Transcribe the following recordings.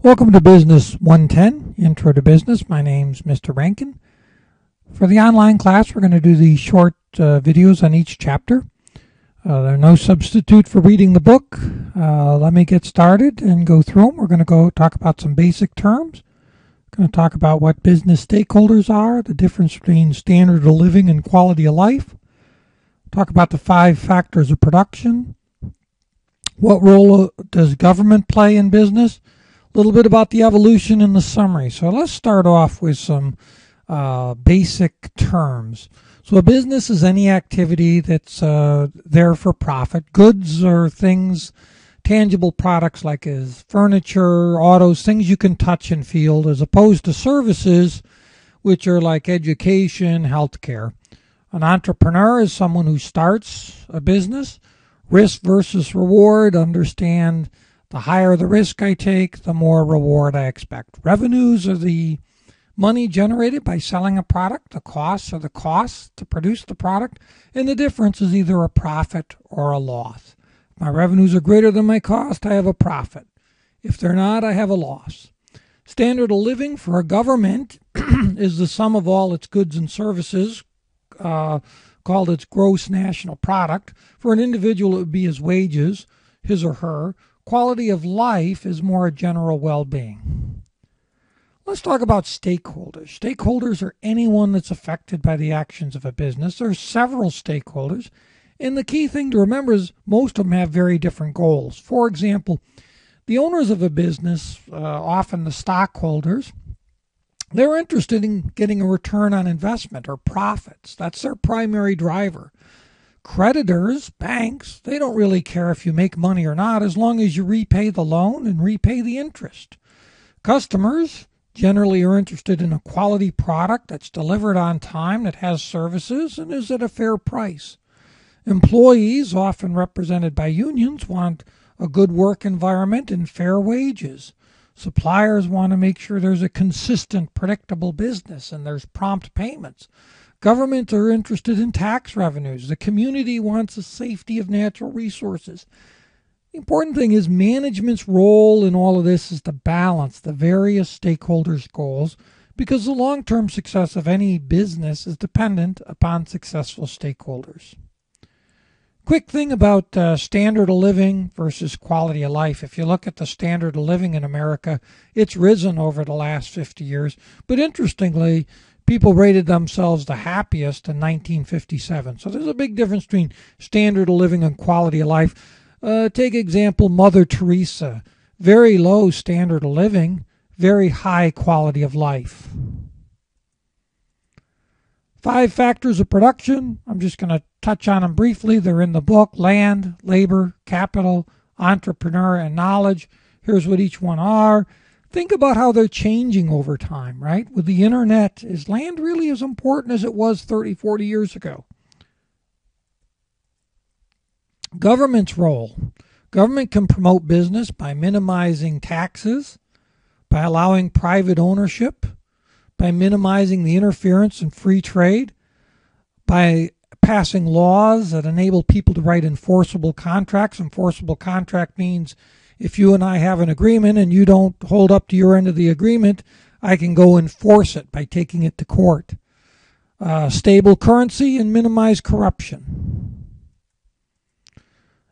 Welcome to Business 110, Intro to Business. My name's Mr. Rankin. For the online class, we're going to do these short videos on each chapter. They're no substitute for reading the book. Let me get started and go through them. We're going to go talk about some basic terms. We're going to talk about what business stakeholders are, the difference between standard of living and quality of life. Talk about the 5 factors of production. What role does government play in business? A little bit about the evolution in the summary. So let's start off with some basic terms. So a business is any activity that's there for profit. Goods are things, tangible products like furniture, autos, things you can touch and feel, as opposed to services, which are like education, healthcare. An entrepreneur is someone who starts a business. Risk versus reward, understand the higher the risk I take, the more reward I expect. Revenues are the money generated by selling a product. The costs are the costs to produce the product, and the difference is either a profit or a loss. If my revenues are greater than my cost, I have a profit. If they're not, I have a loss. Standard of living for a government is the sum of all its goods and services, called its gross national product. For an individual, it would be his wages, his or her. Quality of life is more a general well-being. Let's talk about stakeholders. Stakeholders are anyone that's affected by the actions of a business. There are several stakeholders, and the key thing to remember is most of them have very different goals. For example, the owners of a business, often the stockholders, they're interested in getting a return on investment or profits. That's their primary driver. Creditors, banks, they don't really care if you make money or not as long as you repay the loan and repay the interest. Customers generally are interested in a quality product that's delivered on time, that has services, and is at a fair price. Employees, often represented by unions, want a good work environment and fair wages. Suppliers want to make sure there's a consistent, predictable business and there's prompt payments. Governments are interested in tax revenues. The community wants the safety of natural resources. The important thing is management's role in all of this is to balance the various stakeholders' goals, because the long-term success of any business is dependent upon successful stakeholders. Quick thing about standard of living versus quality of life. If you look at the standard of living in America, it's risen over the last 50 years. But interestingly, people rated themselves the happiest in 1957. So there's a big difference between standard of living and quality of life. Take example Mother Teresa. Very low standard of living, very high quality of life. 5 factors of production. I'm just going to touch on them briefly. They're in the book: land, labor, capital, entrepreneur, and knowledge. Here's what each one are. Think about how they're changing over time, right? With the internet, is land really as important as it was 30, 40 years ago? Government's role. Government can promote business by minimizing taxes, by allowing private ownership, by minimizing the interference in free trade, by passing laws that enable people to write enforceable contracts. Enforceable contract means if you and I have an agreement and you don't hold up to your end of the agreement, I can go enforce it by taking it to court. Stable currency and minimize corruption.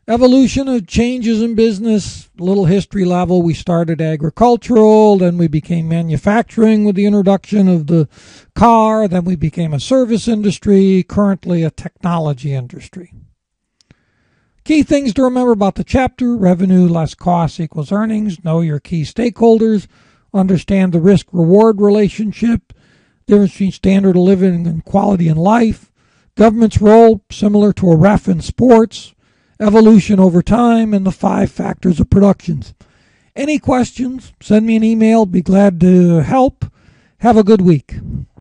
Evolution of changes in business, little history level. We started agricultural, then we became manufacturing with the introduction of the car, then we became a service industry, currently a technology industry. Key things to remember about the chapter: revenue less costs equals earnings. Know your key stakeholders. Understand the risk-reward relationship. Difference between standard of living and quality in life. Government's role, similar to a ref in sports. Evolution over time, and the 5 factors of productions. Any questions? Send me an email. Be glad to help. Have a good week.